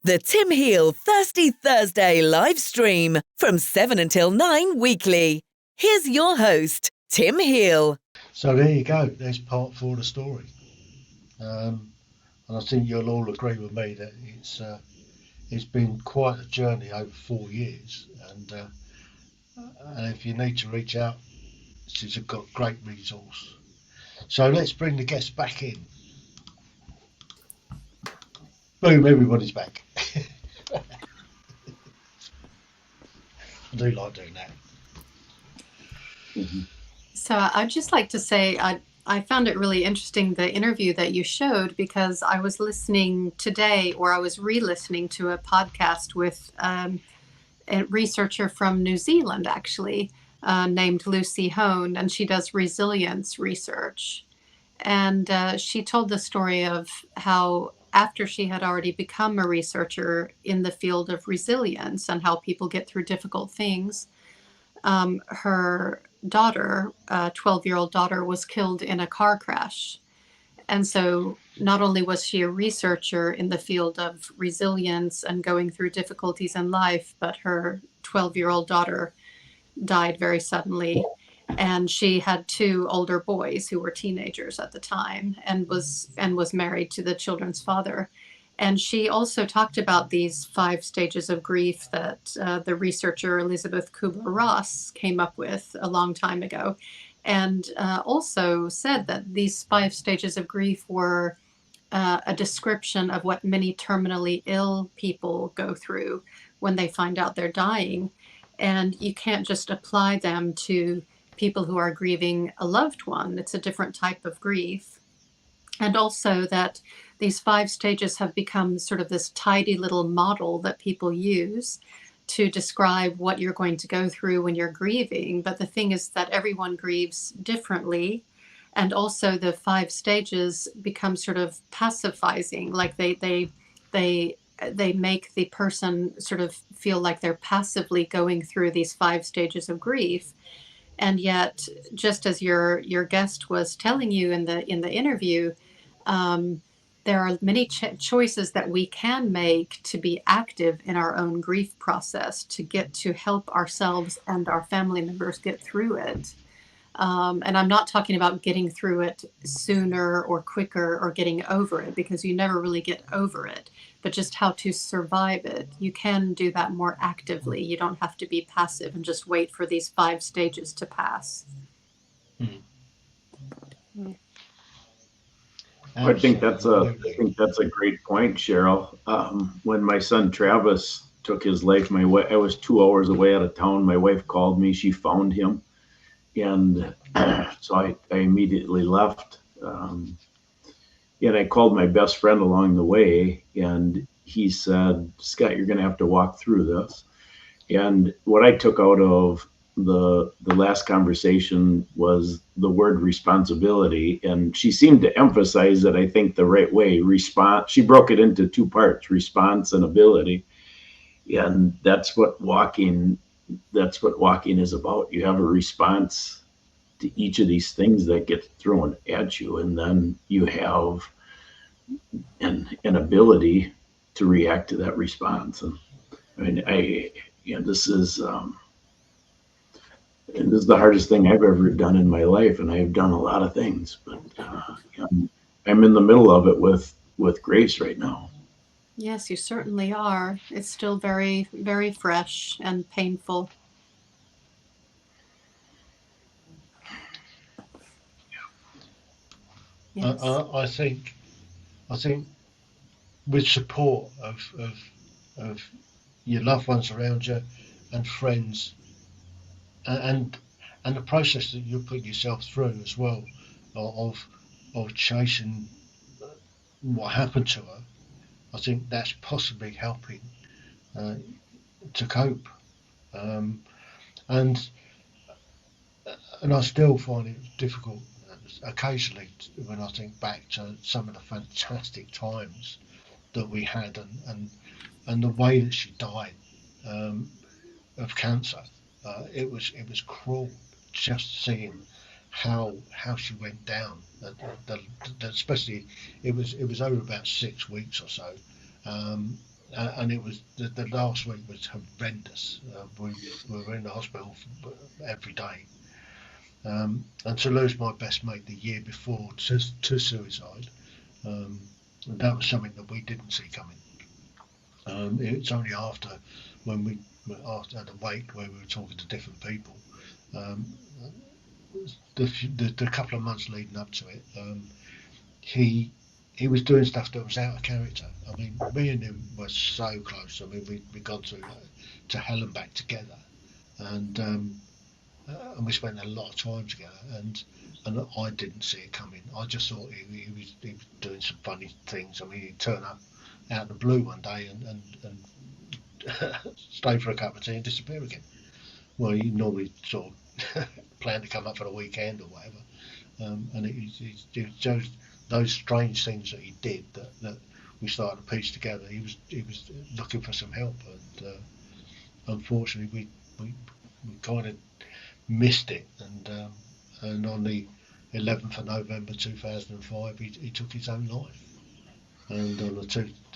The Tim Heale Thirsty Thursday live stream from 7 until 9 weekly. Here's your host, Tim Heale. So there you go. There's part 4 of the story. And I think you'll all agree with me that it's been quite a journey over 4 years. And if you need to reach out, she's got great resource. So let's bring the guests back in. Boom, everybody's back. I do like doing that. Mm-hmm. So I'd just like to say I found it really interesting, the interview that you showed, because I was listening today, or I was re-listening to a podcast with a researcher from New Zealand, actually, named Lucy Hone, and she does resilience research. And she told the story of how after she had already become a researcher in the field of resilience and how people get through difficult things, her daughter, 12-year-old daughter, was killed in a car crash. And so not only was she a researcher in the field of resilience and going through difficulties in life, but her 12-year-old daughter died very suddenly. And she had 2 older boys who were teenagers at the time, and was married to the children's father. And she also talked about these 5 stages of grief that the researcher Elizabeth Kubler-Ross came up with a long time ago, and also said that these 5 stages of grief were a description of what many terminally ill people go through when they find out they're dying. And you can't just apply them to people who are grieving a loved one. It's a different type of grief. And also that these 5 stages have become sort of this tidy little model that people use to describe what you're going to go through when you're grieving. But the thing is that everyone grieves differently. And also the 5 stages become sort of pacifying, like they make the person sort of feel like they're passively going through these 5 stages of grief. And yet, just as your guest was telling you in the interview, there are many choices that we can make to be active in our own grief process, to get to help ourselves and our family members get through it. And I'm not talking about getting through it sooner or quicker or getting over it, because you never really get over it, but just how to survive it. You can do that more actively. You don't have to be passive and just wait for these 5 stages to pass. I think that's a great point, Cheryl. When my son Travis took his life, I was 2 hours away out of town. My wife called me. She found him. And so I immediately left. And I called my best friend along the way, and he said, Scott, you're going to have to walk through this. And what I took out of the last conversation was the word responsibility. And she seemed to emphasize it, I think, the right way. She broke it into 2 parts, response and ability. And that's what walking is about. You have a response to each of these things that get thrown at you, and then you have an ability to react to that response. And I mean, this is the hardest thing I've ever done in my life, and I've done a lot of things, but I'm in the middle of it with grace right now. Yes, you certainly are. It's still very, very fresh and painful. Yes. I think with support of your loved ones around you and friends, and the process that you put yourself through as well, of chasing what happened to her, I think that's possibly helping to cope. And I still find it difficult occasionally when I think back to some of the fantastic times that we had, and the way that she died of cancer. It was cruel just seeing how she went down. Especially it was over about 6 weeks or so, and it was the last week was horrendous. We were in the hospital every day, and to lose my best mate the year before to suicide, that was something that we didn't see coming. It's only after after the wake where we were talking to different people, um, the couple of months leading up to it, he was doing stuff that was out of character. I mean, me and him were so close. I mean, we'd gone to hell and back together, and we spent a lot of time together. And I didn't see it coming. I just thought he was doing some funny things. I mean, he'd turn up out of the blue one day and stay for a cup of tea and disappear again. Well, he normally sort of planned to come up for the weekend or whatever, and it shows those strange things that he did that we started to piece together. He was looking for some help, and unfortunately we kind of missed it, and on the 11th of November 2005 he took his own life, and on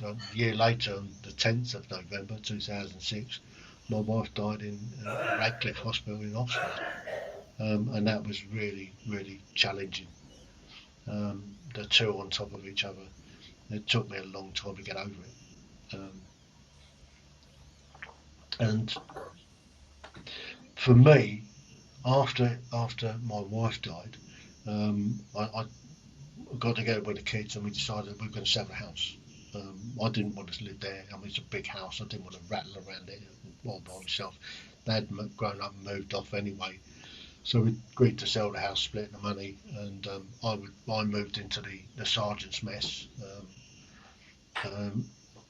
a year later, on the 10th of November 2006, my wife died in Radcliffe Hospital in Oxford, and that was really, really challenging. The two on top of each other. It took me a long time to get over it. And for me, after my wife died, I got together with the kids and we decided we were going to sell the house. I didn't want to live there. I mean, it's a big house. I didn't want to rattle around it all by myself. They had grown up and moved off anyway. So we agreed to sell the house, split the money, and I moved into the sergeant's mess.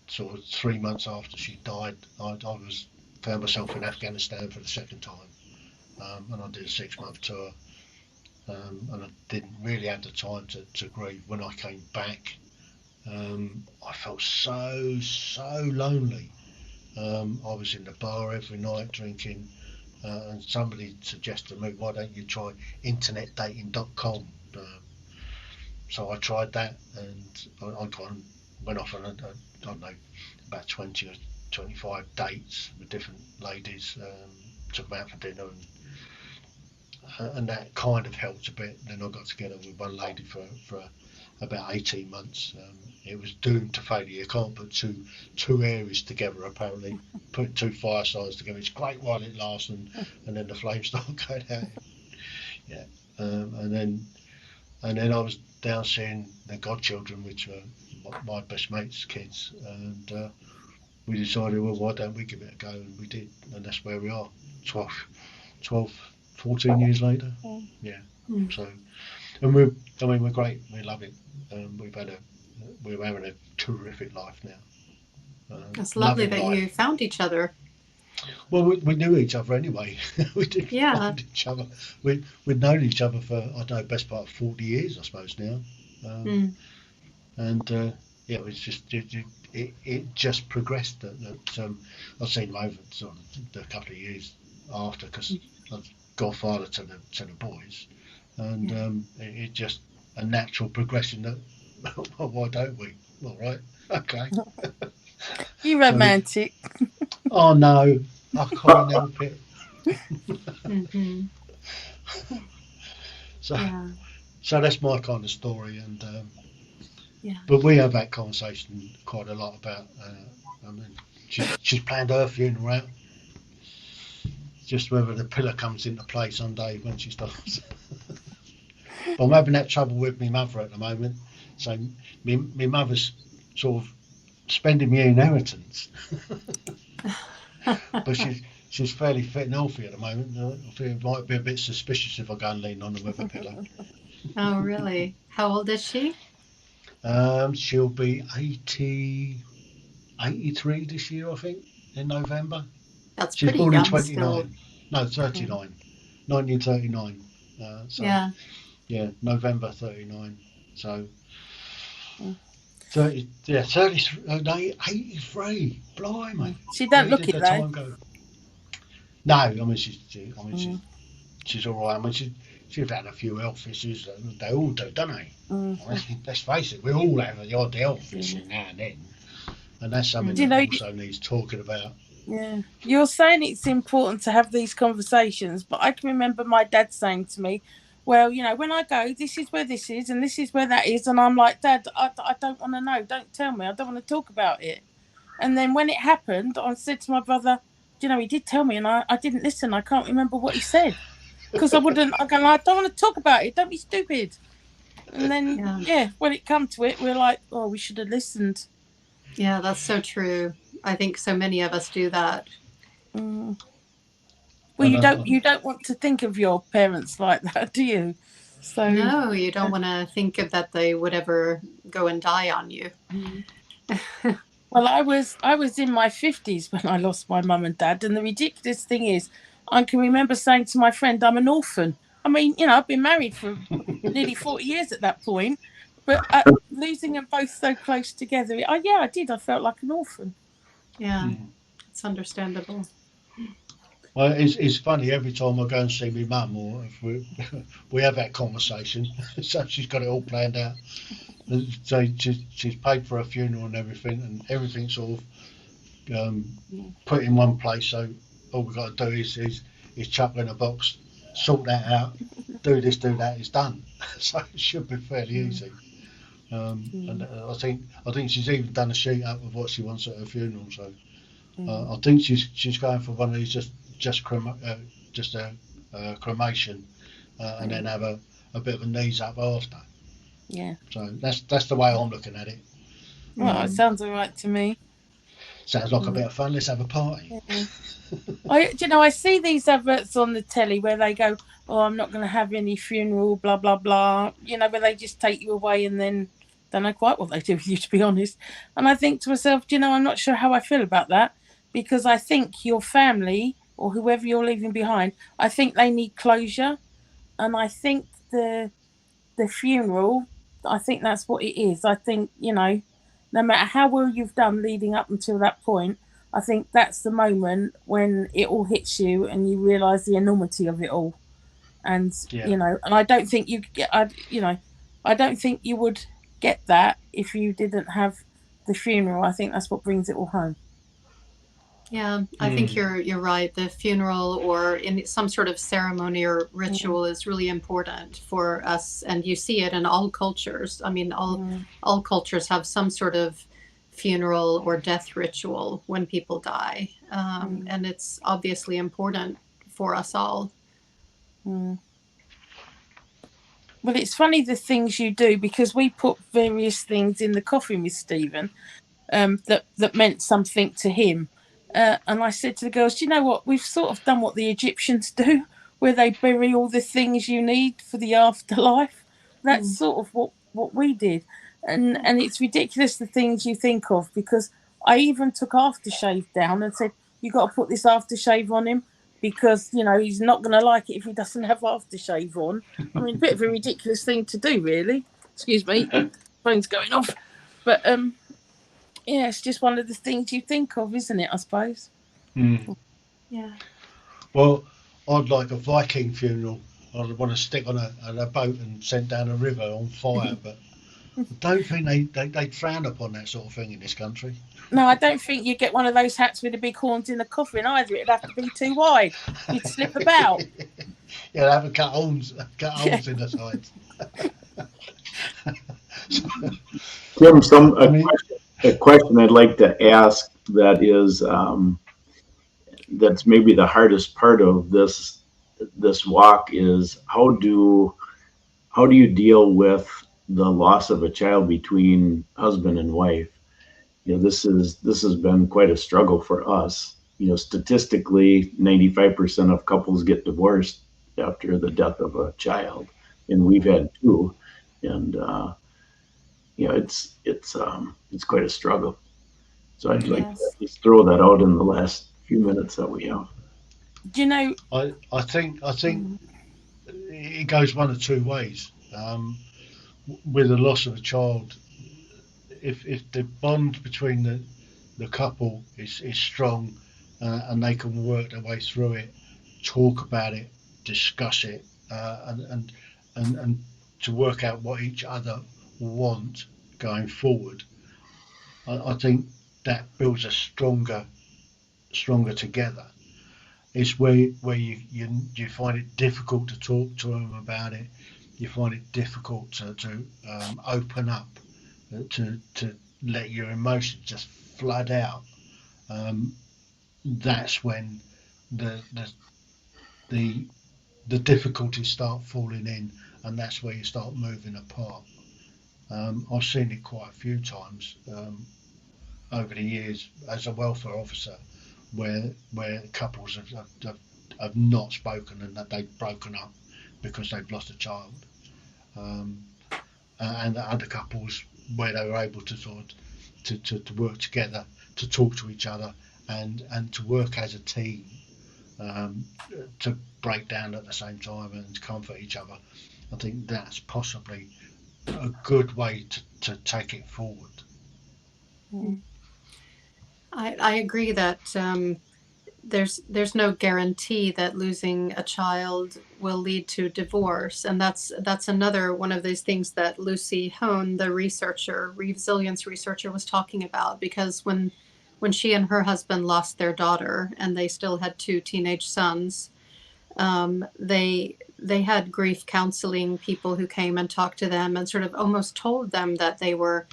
Sort of 3 months after she died, I found myself in Afghanistan for the second time, and I did a 6-month tour, and I didn't really have the time to grieve. When I came back, I felt so lonely. I was in the bar every night drinking. And somebody suggested to me, why don't you try internetdating.com? So I tried that, and I went off on I don't know, about 20 or 25 dates with different ladies. Took them out for dinner, and that kind of helped a bit. Then I got together with one lady for about 18 months. It was doomed to failure. You can't put two areas together, apparently. Put two fire signs together. It's great while it lasts, and then the flames start going out. Yeah. And then I was down seeing the godchildren, which were my best mate's kids, and we decided, well, why don't we give it a go? And we did, and that's where we are, 14 years later. Yeah. So, and we're great. We love it. We're having a terrific life now. It's lovely that you found each other. Well, we knew each other anyway. We did find each other. We'd known each other for, I don't know, best part of 40 years, I suppose now. And yeah, it was just it just progressed. I've seen him over sort of the couple of years after, because I was godfather to the boys, and it just a natural progression that. Well, why don't we? All right, okay. You romantic. Oh no, I can't help it. So that's my kind of story, and but we have that conversation quite a lot about. I mean, she's planned her funeral out. Just whether the pillar comes into play someday when she starts. But I'm having that trouble with my mother at the moment. So my mother's sort of spending my inheritance, but she's fairly fit and healthy at the moment. I feel it might be a bit suspicious if I go and lean on her with a pillow. Oh, really? How old is she? She'll be 83 this year, I think, in November. That's she's pretty born young in 29. still. No, 39. 1939. So, yeah, November 39. So. 83. Blimey. She don't look it though. No, I mean she's all right. I mean she's had a few health issues. They all do, don't they? Let's face it, we all have the odd health issue now and then. and that's something Do you that know? also needs talking about. Yeah, you're saying it's important to have these conversations, but I can remember my dad saying to me, "Well, when I go, this is where this is, and this is where that is," and I'm like, "Dad, I don't want to know. Don't tell me. I don't want to talk about it." And then when it happened, I said to my brother, he did tell me, and I didn't listen. I can't remember what he said because I wouldn't. I don't want to talk about it. Don't be stupid. And then, when it come to it, we're like, "Oh, we should have listened." Yeah, that's so true. I think so many of us do that. Mm. Well, you don't want to think of your parents like that, do you? So no, you don't want to think of that they would ever go and die on you. Well, I was in my 50s when I lost my mum and dad, and the ridiculous thing is, I can remember saying to my friend, "I'm an orphan." I mean, I've been married for nearly 40 years at that point, but losing them both so close together, I did. I felt like an orphan. Yeah, it's understandable. Well, it's funny, every time I go and see my mum, or if we have that conversation, so she's got it all planned out. So she's paid for her funeral and everything's sort of put in one place. So all we've got to do is chuck in a box, sort that out, do this, do that. It's done. So it should be fairly easy. And I think she's even done a sheet up of what she wants at her funeral. So I think she's going for one of these just a cremation, and then have a bit of a knees up after. Yeah. So that's the way I'm looking at it. Well, it sounds all right to me. Sounds like a bit of fun. Let's have a party. Yeah. I see these adverts on the telly where they go, "Oh, I'm not going to have any funeral, blah blah blah." Where they just take you away and then don't know quite what they do with you, to be honest. And I think to myself, I'm not sure how I feel about that, because I think your family or whoever you're leaving behind, I think they need closure, and I think the funeral, I think that's what it is. I think, no matter how well you've done leading up until that point, I think that's the moment when it all hits you and you realise the enormity of it all. And, and I don't think you get, I don't think you would get that if you didn't have the funeral. I think that's what brings it all home. Yeah, I think you're right. The funeral or in some sort of ceremony or ritual is really important for us, and you see it in all cultures. I mean, all cultures have some sort of funeral or death ritual when people die, and it's obviously important for us all. Well, it's funny the things you do, because we put various things in the coffin with Stephen that meant something to him. And I said to the girls, "Do you know what? We've sort of done what the Egyptians do, where they bury all the things you need for the afterlife. That's sort of what we did." And it's ridiculous the things you think of, because I even took aftershave down and said, "You got to put this aftershave on him, because he's not going to like it if he doesn't have aftershave on." I mean, a bit of a ridiculous thing to do, really. Excuse me, phone's going off. But yeah, it's just one of the things you think of, isn't it, I suppose? Yeah. Well, I'd like a Viking funeral. I'd want to stick on a boat and sent down a river on fire, but I don't think they frown upon that sort of thing in this country. No, I don't think you'd get one of those hats with the big horns in the coffin either. It'd have to be too wide. You'd slip about. Yeah, have a cut holes in the sides. Tim, a question I'd like to ask that is that's maybe the hardest part of this walk is how do you deal with the loss of a child between husband and wife? This has been quite a struggle for us. Statistically, 95% of couples get divorced after the death of a child, and we've had two, and it's quite a struggle. So I'd like to just throw that out in the last few minutes that we have. Do you know? I think it goes one of two ways. With the loss of a child, if the bond between the couple is strong, and they can work their way through it, talk about it, discuss it, and to work out what each other want going forward, I think that builds us stronger together. It's where you find it difficult to talk to them about it. You find it difficult to open up, to let your emotions just flood out. That's when the difficulties start falling in, and that's where you start moving apart. I've seen it quite a few times over the years as a welfare officer, where couples have not spoken and that they've broken up because they've lost a child, and other couples where they were able to sort of to work together, to talk to each other, and to work as a team, to break down at the same time and to comfort each other. I think that's possibly a good way to take it forward. I agree that there's no guarantee that losing a child will lead to divorce, and that's another one of those things that Lucy Hone, the resilience researcher, was talking about, because when she and her husband lost their daughter and they still had 2 teenage sons, they had grief counseling people who came and talked to them and sort of almost told them that they were,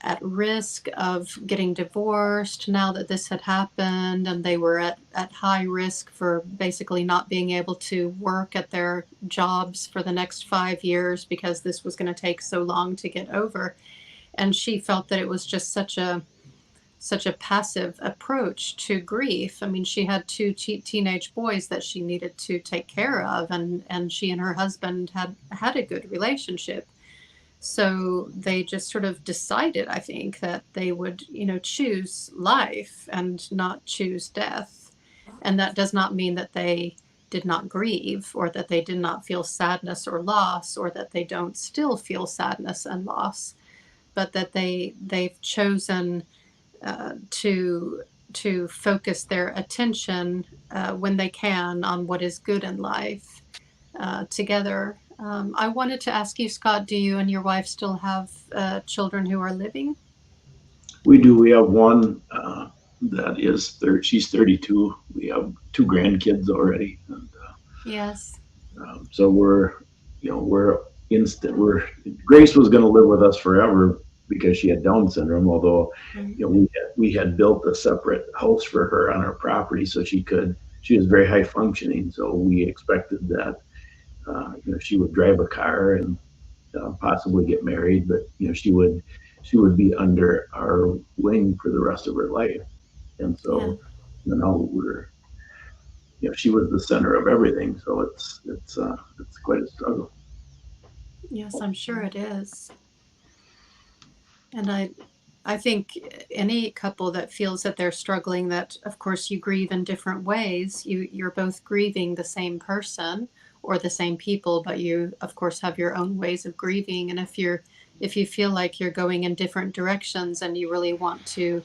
at risk of getting divorced now that this had happened, and they were at high risk for basically not being able to work at their jobs for the next 5 years because this was going to take so long to get over. And she felt that it was just such a passive approach to grief. I mean, she had 2 teenage boys that she needed to take care of, and she and her husband had a good relationship. So they just sort of decided, I think, that they would, choose life and not choose death. And that does not mean that they did not grieve, or that they did not feel sadness or loss, or that they don't still feel sadness and loss, but that they've chosen to focus their attention when they can on what is good in life together. I wanted to ask you, Scott, do you and your wife still have children who are living? We do. We have one that is she's 32. We have 2 grandkids already. And, yes. So we're Grace was going to live with us forever because she had Down syndrome. Although, we had built a separate house for her on our property, so she was very high functioning. So we expected that, she would drive a car and possibly get married, but she would be under our wing for the rest of her life. And so, she was the center of everything. So it's quite a struggle. Yes, I'm sure it is. And I think any couple that feels that they're struggling, that of course you grieve in different ways. You're both grieving the same person or the same people, but you of course have your own ways of grieving. And if you feel like you're going in different directions and you really want to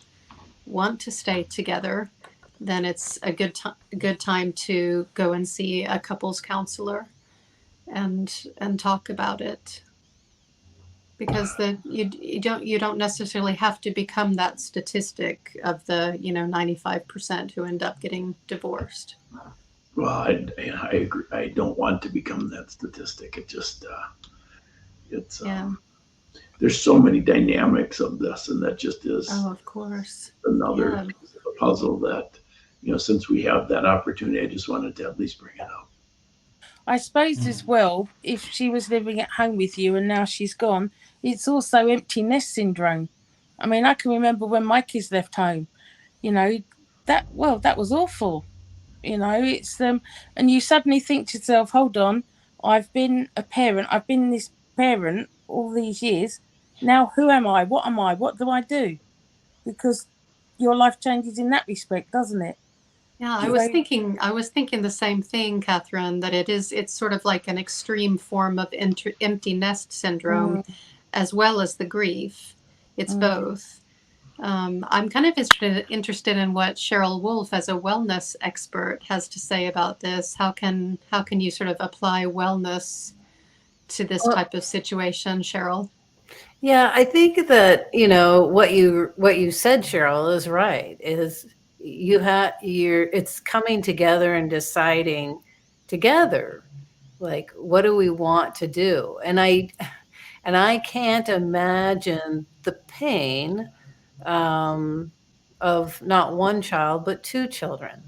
stay together, then it's a good time to go and see a couples counselor and talk about it. Because you don't necessarily have to become that statistic of the 95% who end up getting divorced. Well, I agree. I don't want to become that statistic. It just there's so many dynamics of this, and that just is of course another piece of the puzzle that since we have that opportunity, I just wanted to at least bring it up. I suppose as well, if she was living at home with you and now she's gone, it's also empty nest syndrome. I mean, I can remember when my kids left home, that was awful. It's and you suddenly think to yourself, hold on, I've been a parent, I've been this parent all these years. Now who am I? What am I? What do I do? Because your life changes in that respect, doesn't it? Yeah, I was thinking the same thing, Catherine, that it's sort of like an extreme form of empty nest syndrome, as well as the grief. It's both. I'm kind of interested in what Cheryl Wolf, as a wellness expert, has to say about this. How can you sort of apply wellness to this type of situation, Cheryl? Yeah, I think that, what you said, Cheryl, is right. Is it's coming together and deciding together, like, what do we want to do? And I can't imagine the pain, of not one child but two children.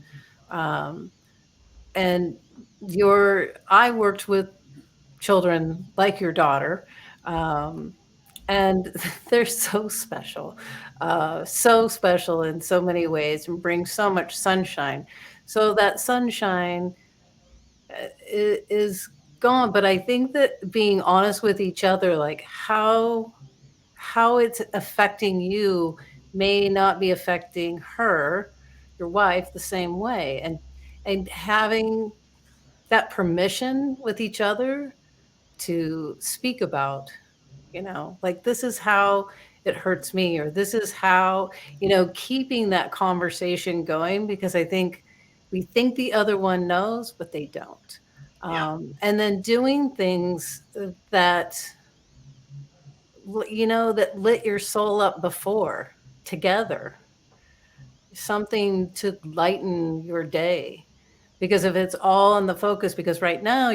Um, and I worked with children like your daughter, um, and they're so special in so many ways, and bring so much sunshine. So that sunshine is gone. But I think that being honest with each other, like how it's affecting you, may not be affecting her, your wife, the same way, and having that permission with each other to speak about, like, this is how it hurts me, or this is how, keeping that conversation going, because I think we think the other one knows, but they don't. Yeah. And then doing things that, that lit your soul up before, together, something to lighten your day. Because if it's all in the focus, because right now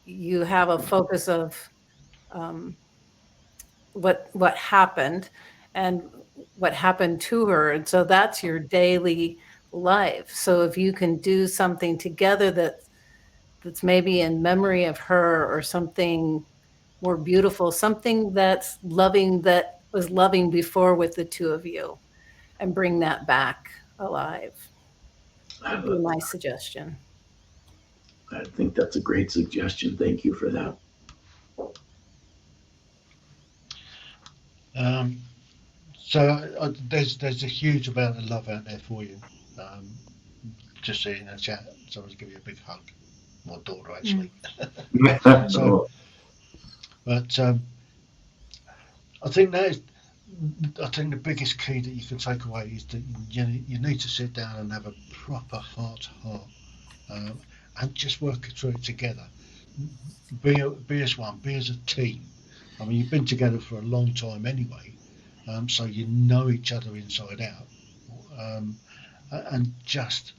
you have a focus of, um, what happened, and what happened to her, and so that's your daily life. So if you can do something together that's maybe in memory of her, or something more beautiful, something that's loving, that was loving before with the two of you, and bring that back alive, would be my suggestion. I think that's a great suggestion. Thank you for that. So there's a huge amount of love out there for you. Um, just seeing a chat, someone's giving you a big hug. My daughter, actually. So, Oh, but I think that is, I think the biggest key that you can take away is that you need to sit down and have a proper heart to heart, um, and just work through it together. Be as one, be as a team. I mean, you've been together for a long time anyway, so you know each other inside out, um, and just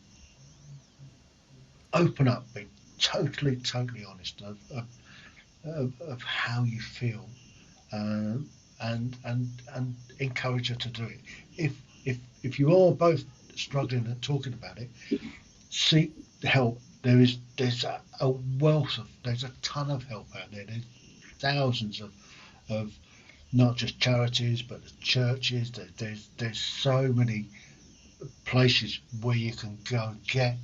open up, be totally honest of how you feel, um, and encourage her to do it. If you are both struggling and talking about it, seek help. There's a wealth of there's a ton of help out there. There's thousands of not just charities but churches. There's so many places where you can go and get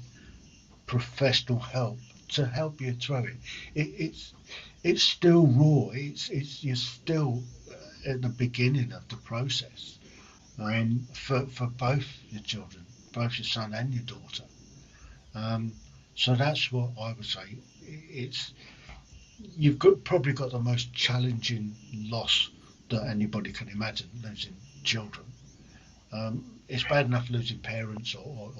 professional help to help you through it. It's still raw. It's you're still at the beginning of the process, for both your children, both your son and your daughter. Um, so that's what I would say. It's probably got the most challenging loss that anybody can imagine, losing children. It's bad enough losing parents or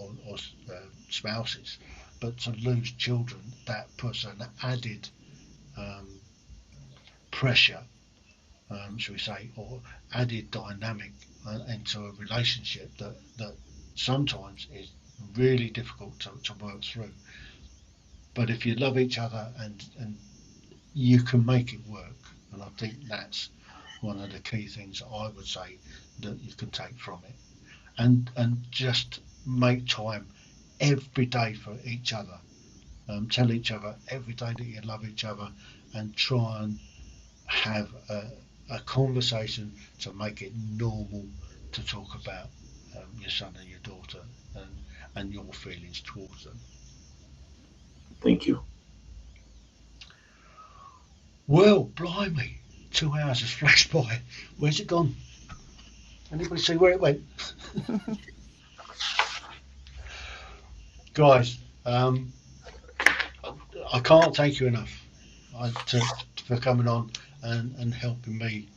spouses, but to lose children, that puts an added um, pressure, shall we say, or added dynamic into a relationship that sometimes is really difficult to work through. But if you love each other and you can make it work, and I think that's one of the key things I would say that you can take from it, and just make time every day for each other. Tell each other every day that you love each other, and try and have a conversation to make it normal to talk about your son and your daughter, and your feelings towards them. thank you. Well, blimey, 2 hours has flashed by. Where's it gone? Anybody see where it went? Guys, I can't thank you enough for coming on and helping me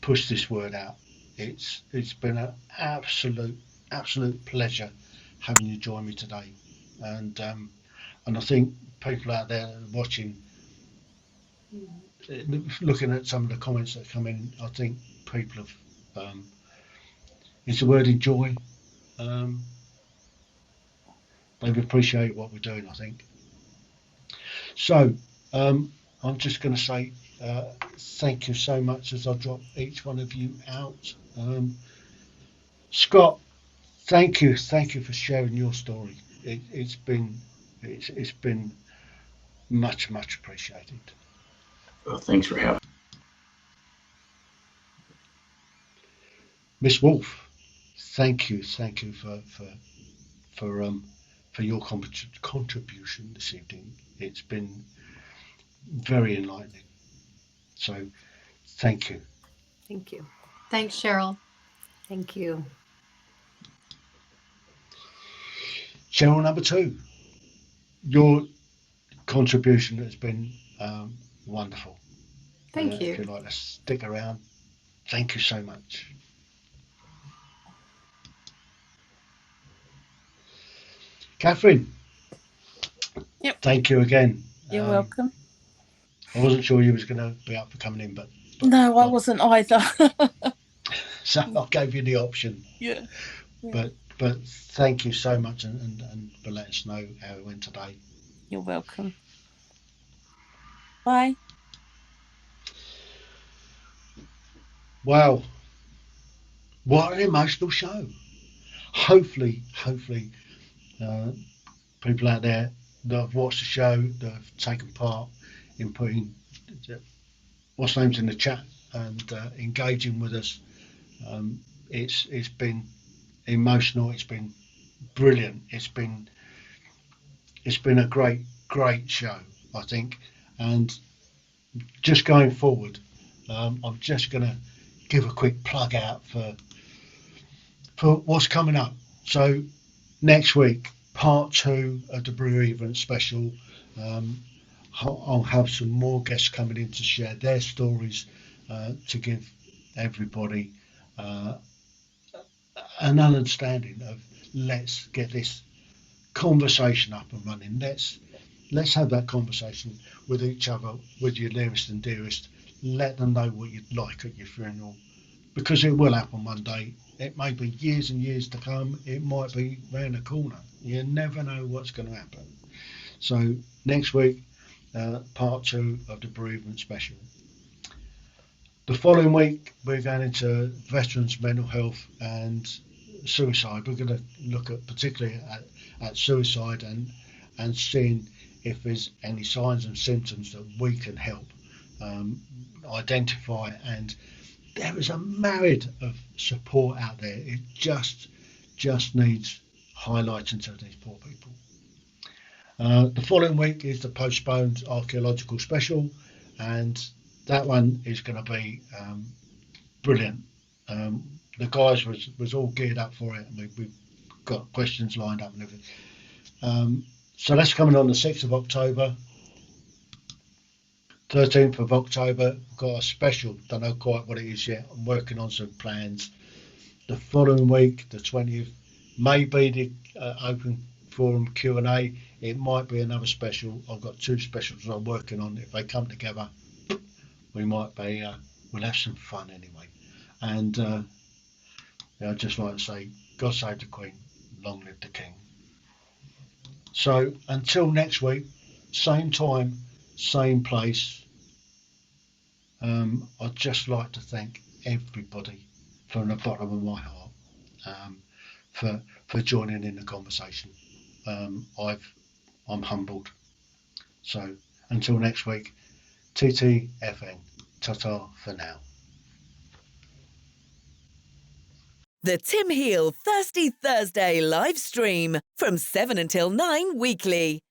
push this word out. It's been an absolute pleasure having you join me today, and I think people out there watching looking at some of the comments that come in, I think people have, it's the word enjoy. They've appreciated what we're doing, I think. So I'm just going to say thank you so much as I drop each one of you out. Scott, thank you for sharing your story. It's been much appreciated. Well, thanks for having. Miss Wolf, thank you for your contribution this evening. It's been very enlightening. So thank you. Thank you. Thanks, Cheryl. Thank you. Cheryl, number 2, your contribution has been wonderful. Thank you. If you'd like to stick around, thank you so much. Catherine, Yep. Thank you again. You're welcome. I wasn't sure you was going to be up for coming in, but no, I wasn't either. So I gave you the option. Yeah. But thank you so much, and for letting us know how it went today. You're welcome. Bye. Wow, what an emotional show. Hopefully, people out there that have watched the show, that have taken part in putting what's names in the chat and engaging with us. It's been emotional. It's been brilliant. It's been a great show, I think. And just going forward, I'm just going to give a quick plug out for what's coming up. So next week, part 2 of the Bereavement special. I'll have some more guests coming in to share their stories, to give everybody an understanding of, let's get this conversation up and running. Let's have that conversation with each other, with your nearest and dearest. Let them know what you'd like at your funeral, because it will happen one day. It may be years and years to come. It might be round the corner. You never know what's going to happen. So next week, part 2 of the Bereavement special. The following week, we're going into veterans' mental health and suicide. We're going to look at particularly at suicide and seeing if there's any signs and symptoms that we can help identify. And there is a myriad of support out there. It just needs highlighting to these poor people. The following week is the postponed archaeological special, and that one is going to be brilliant. The guys was all geared up for it, and we've got questions lined up and everything. So that's coming on the 6th of October. 13th of October, we've got a special. Don't know quite what it is yet. I'm working on some plans. The following week, the 20th, may be the open forum Q&A. It might be another special. I've got 2 specials I'm working on. If they come together, we might be, we'll have some fun anyway. And I'd just like to say, God save the Queen, long live the King. So until next week, same time, same place. I'd just like to thank everybody from the bottom of my heart for joining in the conversation. I'm humbled. So until next week, TTFN, ta-ta for now. The Tim Heale Thirsty Thursday live stream from 7 until 9 weekly.